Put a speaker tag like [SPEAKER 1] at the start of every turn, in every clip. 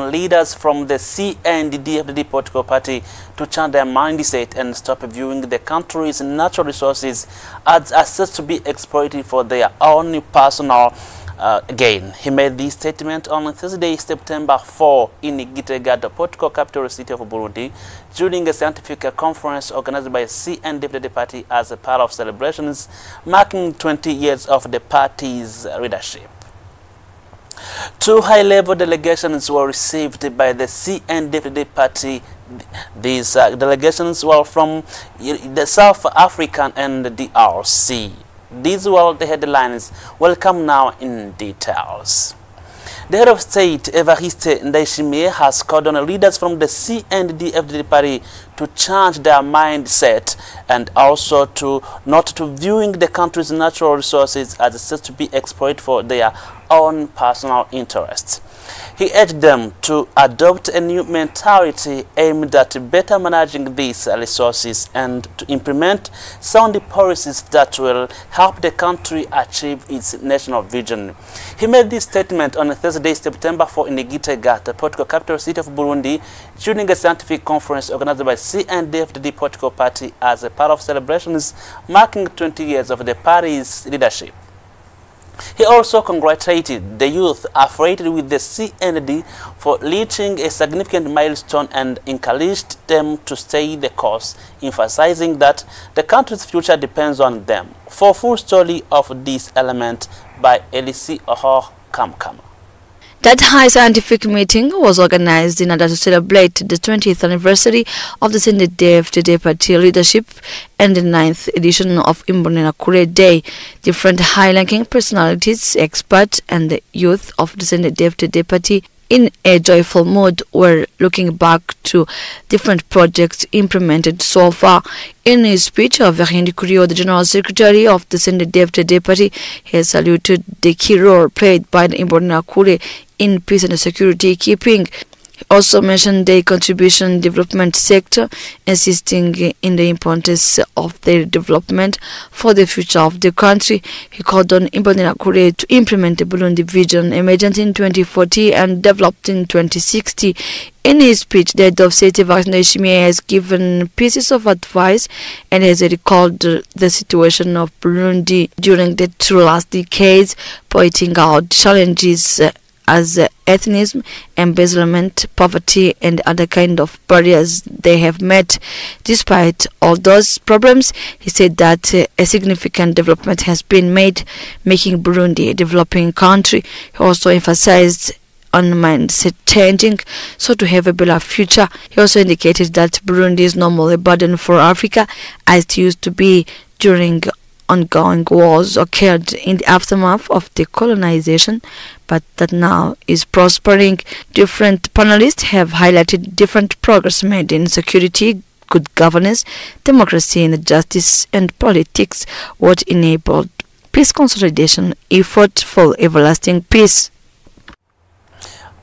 [SPEAKER 1] on leaders from the CNDD-FDD political party to change their mindset and stop viewing the country's natural resources as assets to be exploited for their own personal gain. He made this statement on Thursday, September 4 in Gitega, the political capital city of Burundi, during a scientific conference organized by CNDD-FDD party as a part of celebrations marking 20 years of the party's leadership. 2 high-level delegations were received by the CNDD-FDD party. These delegations were from the South African and the DRC. These were the headlines. Welcome now in details. The head of state, Evariste Ndayishimiye, has called on leaders from the CNDD-FDD party to change their mindset and also to not to viewing the country's natural resources as set to be exploited for their own personal interests. He urged them to adopt a new mentality aimed at better managing these resources and to implement sound policies that will help the country achieve its national vision. He made this statement on Thursday, September 4 in Gitega, the political capital city of Burundi, during a scientific conference organized by CNDD-FDD political party as a part of celebrations marking 20 years of the party's leadership. He also congratulated the youth affiliated with the CND for reaching a significant milestone and encouraged them to stay the course, emphasizing that the country's future depends on them. For full story of this element by Elisi Ohor Kamkama.
[SPEAKER 2] That high scientific meeting was organized in order to celebrate the 20th anniversary of the CNDD-FDD party leadership and the 9th edition of Imbonerakure Day. Different high-ranking personalities, experts, and the youth of the CNDD-FDD party in a joyful mood were looking back to different projects implemented so far. In his speech, Verien Dikurio, the General Secretary of the CNDD-FDD party, has saluted the key role played by the Imbonerakure in peace and security keeping. He also mentioned the contribution development sector, insisting in the importance of their development for the future of the country. He called on Imbonerakure to implement the Burundi Vision, emergent in 2040 and developed in 2060. In his speech, the head of state, Evariste Ndayishimiye, has given pieces of advice and has recalled the situation of Burundi during the 2 last decades, pointing out challenges as ethnism, embezzlement, poverty, and other kind of barriers they have met. Despite all those problems, he said that a significant development has been made, making Burundi a developing country. He also emphasized on mindset changing, so to have a better future. He also indicated that Burundi is no more a burden for Africa as it used to be during ongoing wars occurred in the aftermath of the colonization, but that now is prospering. Different panelists have highlighted different progress made in security, good governance, democracy, and justice and politics, what enabled peace consolidation effort for everlasting peace.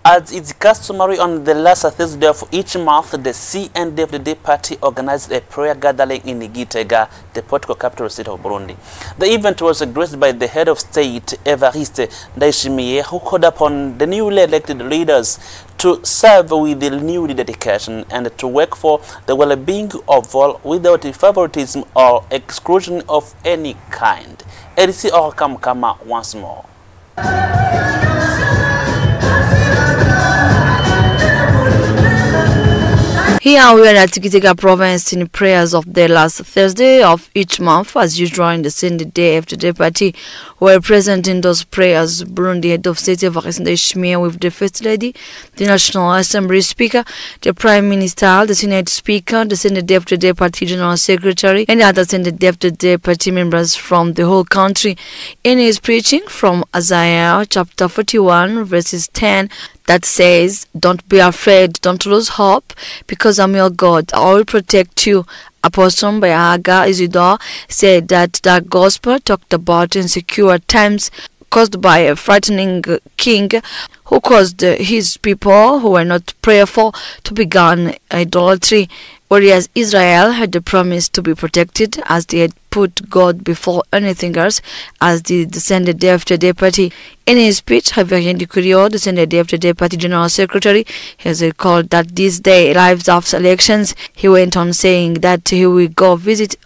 [SPEAKER 1] As is customary on the last Thursday of each month, the CNDD-FDD party organized a prayer gathering in Gitega, the political capital city of Burundi. The event was graced by the head of state, Evariste Ndayishimiye, who called upon the newly elected leaders to serve with the new dedication and to work for the well-being of all without favoritism or exclusion of any kind. Elisi Ohor Kamkama once more.
[SPEAKER 2] Here we are at Gitega province in prayers of the last Thursday of each month, as usual in the CNDD-FDD party. Were present in those prayers Burundi head of state Evariste Ndayishimiye with the First Lady, the National Assembly Speaker, the Prime Minister, the Senate Speaker, the CNDD-FDD party General Secretary, and other CNDD-FDD party members from the whole country. In his preaching from Isaiah chapter 41 verses 10, that says, "Don't be afraid, don't lose hope, because I'm your God. I will protect you." Apostle by Hagar Isidore said that the gospel talked about insecure times caused by a frightening king who caused his people who were not prayerful to begin idolatry. whereas Israel had promised to be protected as they had put God before anything else, as the Descended Day After Day Party. In his speech, Javier Ndikurio, the Descended Day After Day Party General Secretary, has recalled that this day arrives after elections. He went on saying that he will go visit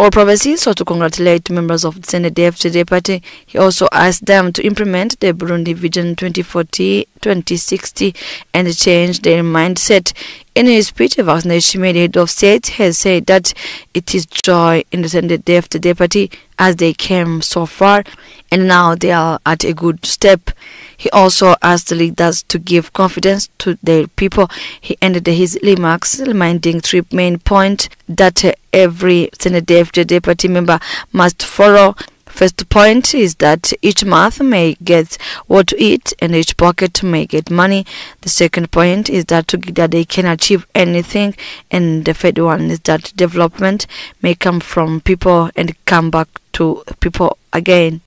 [SPEAKER 2] all provinces so to congratulate members of the Descended Day After Day Party. He also asked them to implement the Burundi Vision 2040-2060 and change their mindset. In his speech, Evariste Ndayishimiye, the head of state, has said that it is joy in the Descended Day After Day Party as they came so far and now they are at a good step. He also asked the leaders to give confidence to their people. He ended his remarks reminding three main points that every Descended Day After Day Party member must follow. First point is that each mouth may get what to eat and each pocket may get money. The second point is that together they can achieve anything. And the third one is that development may come from people and come back to people again.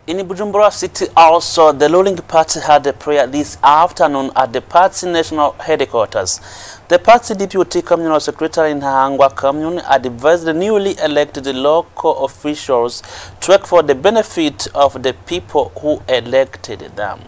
[SPEAKER 1] In Bujumbura City also, the ruling party had a prayer this afternoon at the party national headquarters. The party deputy communal secretary in Hangwa Commune advised the newly elected local officials to work for the benefit of the people who elected them.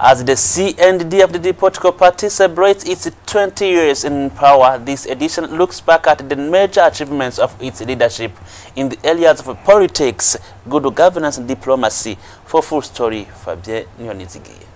[SPEAKER 1] As the CNDD-FDD political party celebrates its 20 years in power, this edition looks back at the major achievements of its leadership in the areas of politics, good governance and diplomacy. For full story, Fabien Nyonizigi.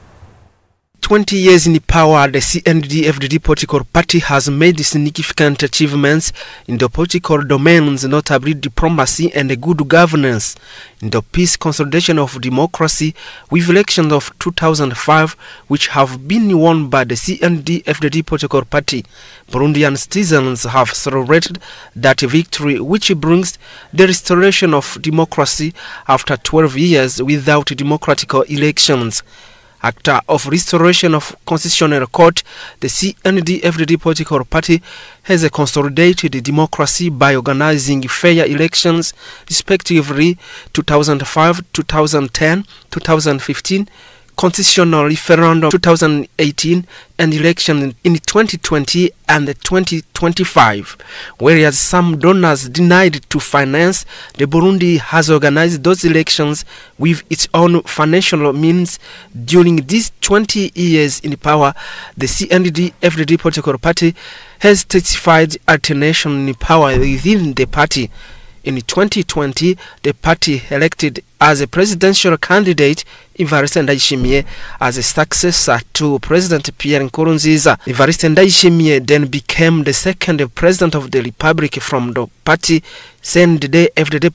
[SPEAKER 3] 20 years in power, the CNDD-FDD political party has made significant achievements in the political domains, notably diplomacy and good governance. In the peace consolidation of democracy, with elections of 2005, which have been won by the CNDD-FDD political party, Burundian citizens have celebrated that victory, which brings the restoration of democracy after 12 years without democratic elections. Actor of restoration of constitutional court, the CNDD-FDD political party has consolidated democracy by organizing fair elections, respectively 2005, 2010, 2015, constitutional referendum 2018, and election in 2020 and 2025. Whereas some donors denied to finance, the Burundi has organized those elections with its own financial means. During these 20 years in power, the CNDD-FDD political party has testified alternation in power within the party. In 2020, the party elected as a presidential candidate Evariste Ndayishimiye as a successor to President Pierre Nkurunziza. Evariste Ndayishimiye then became the second president of the republic from the party CNDD-FDD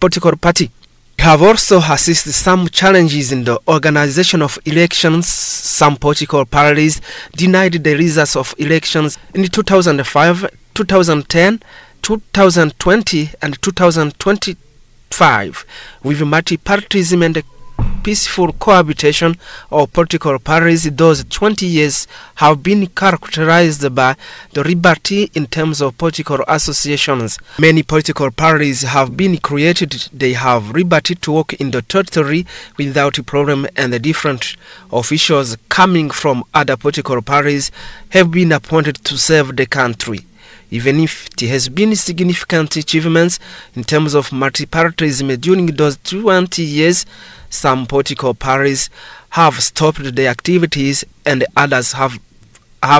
[SPEAKER 3] political party. We have also assisted some challenges in the organization of elections. Some political parties denied the results of elections in 2005, 2010, 2020 and 2025, with multipartyism and peaceful cohabitation of political parties. Those 20 years have been characterized by the liberty in terms of political associations. Many political parties have been created. They have liberty to work in the territory without a problem, and the different officials coming from other political parties have been appointed to serve the country. Even if there has been significant achievements in terms of multipartyism during those 20 years, some political parties have stopped their activities and others have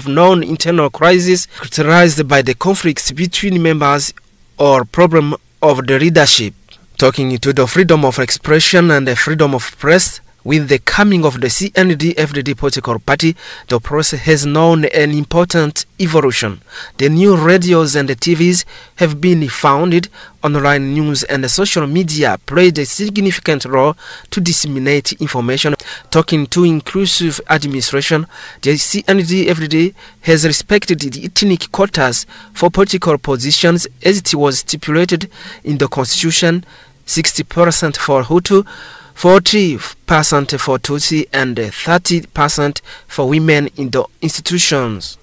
[SPEAKER 3] known internal crises characterized by the conflicts between members or problem of the leadership. Talking to the freedom of expression and the freedom of press, with the coming of the CNDD-FDD political party, the process has known an important evolution. The new radios and the TVs have been founded. Online news and social media played a significant role to disseminate information. Talking to inclusive administration, the CNDD-FDD has respected the ethnic quotas for political positions as it was stipulated in the constitution: 60% for Hutu, 40% for Tutsi, and 30% for women in the institutions.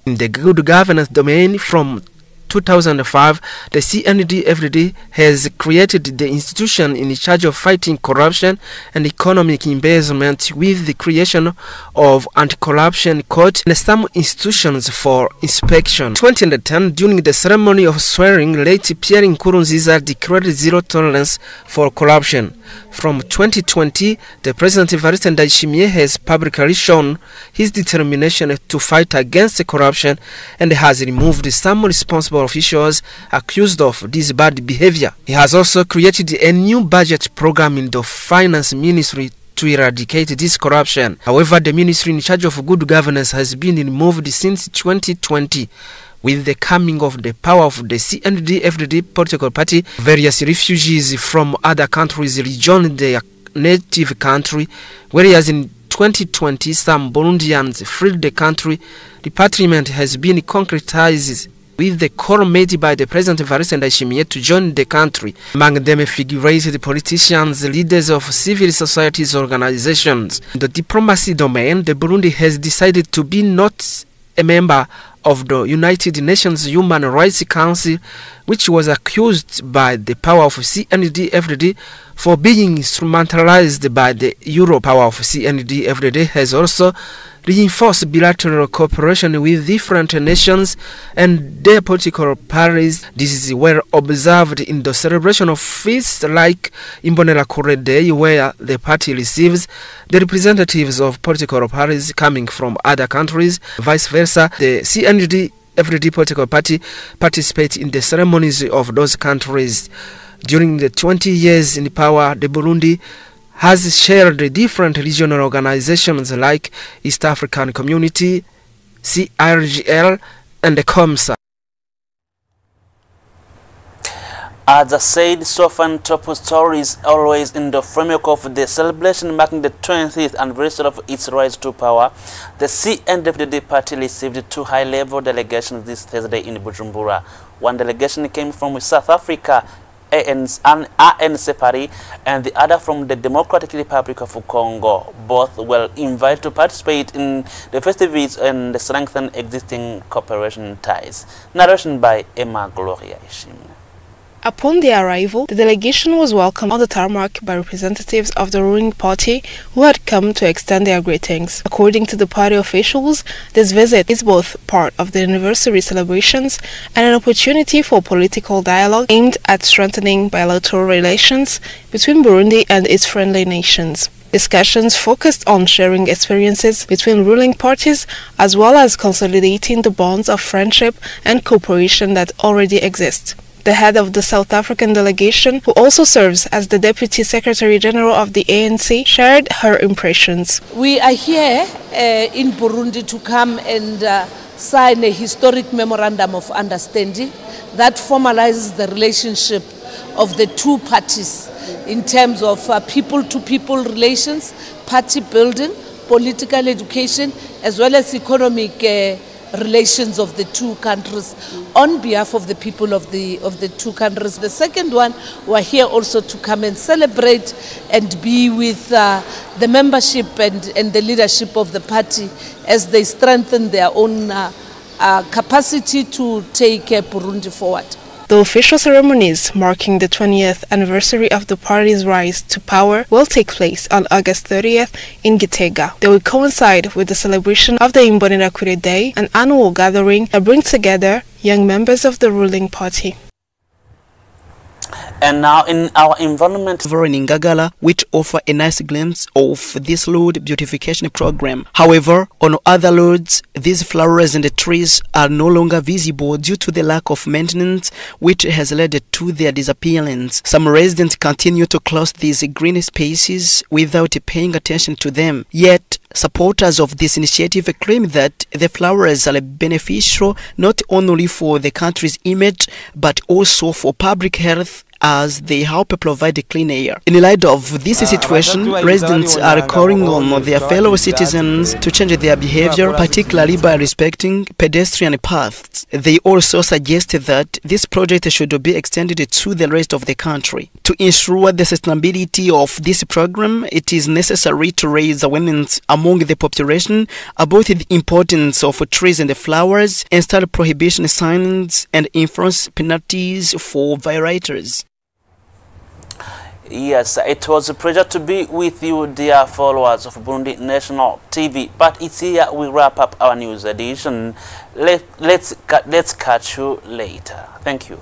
[SPEAKER 3] In the good governance domain, from 2005, the CNDD-FDD has created the institution in charge of fighting corruption and economic embezzlement with the creation of anti-corruption court and some institutions for inspection. In 2010, during the ceremony of swearing, late Pierre Nkurunziza declared zero tolerance for corruption. From 2020, the President Evariste Ndayishimiye has publicly shown his determination to fight against corruption and has removed some responsible officials accused of this bad behavior. He has also created a new budget program in the Finance Ministry to eradicate this corruption. However, the ministry in charge of good governance has been removed since 2020. With the coming of the power of the CNDD-FDD political party, various refugees from other countries rejoined their native country, whereas in 2020 some Burundians fled the country. Repatriation has been concretized with the call made by the President Evariste Ndayishimiye to join the country. Among them figurated politicians, leaders of civil society organizations. In the diplomacy domain, the Burundi has decided to be not a member of the United Nations Human Rights Council, which was accused by the power of CNDD-FDD for being instrumentalized by the Euro. Power of CNDD-FDD has also reinforced bilateral cooperation with different nations and their political parties. This is well observed in the celebration of feasts like Imbonerakure Day, where the party receives the representatives of political parties coming from other countries. Vice versa, the CNDD-FDD political party participates in the ceremonies of those countries. During the 20 years in power, the Burundi has shared different regional organizations like East African Community, CIRGL, and the COMSA.
[SPEAKER 1] As I said, so far top stories always in the framework of the celebration marking the 20th anniversary of its rise to power. The CNDD-FDD party received two high-level delegations this Thursday in Bujumbura. One delegation came from South Africa, ANC Party, and the other from the Democratic Republic of Congo. Both were invited to participate in the festivities and strengthen existing cooperation ties. Narration by Emma Gloria Ishim.
[SPEAKER 4] Upon their arrival, the delegation was welcomed on the tarmac by representatives of the ruling party who had come to extend their greetings. According to the party officials, this visit is both part of the anniversary celebrations and an opportunity for political dialogue aimed at strengthening bilateral relations between Burundi and its friendly nations. Discussions focused on sharing experiences between ruling parties as well as consolidating the bonds of friendship and cooperation that already exist. The head of the South African delegation, who also serves as the Deputy Secretary General of the ANC, shared her impressions.
[SPEAKER 5] We are here in Burundi to come and sign a historic memorandum of understanding that formalizes the relationship of the two parties in terms of people-to-people relations, party building, political education, as well as economic relations of the two countries on behalf of the people of the two countries. The second one, we're here also to come and celebrate and be with the membership and the leadership of the party as they strengthen their own capacity to take Burundi forward.
[SPEAKER 4] The official ceremonies marking the 20th anniversary of the party's rise to power will take place on August 30th in Gitega. They will coincide with the celebration of the Imbonerakure Day, an annual gathering that brings together young members of the ruling party.
[SPEAKER 1] And now in our environment
[SPEAKER 6] in Ngagala, which offer a nice glimpse of this road beautification program. However, on other roads, these flowers and the trees are no longer visible due to the lack of maintenance, which has led to their disappearance. Some residents continue to close these green spaces without paying attention to them. Yet, supporters of this initiative claim that the flowers are beneficial not only for the country's image but also for public health as they help provide clean air. In light of this situation, residents are calling on their fellow citizens to change their behavior, particularly by respecting pedestrian paths. They also suggest that this project should be extended to the rest of the country. To ensure the sustainability of this program, it is necessary to raise awareness among the population about the importance of trees and flowers, install prohibition signs, and enforce penalties for violators.
[SPEAKER 1] Yes, it was a pleasure to be with you, dear followers of Burundi National TV. But it's here we wrap up our news edition. Let's catch you later. Thank you.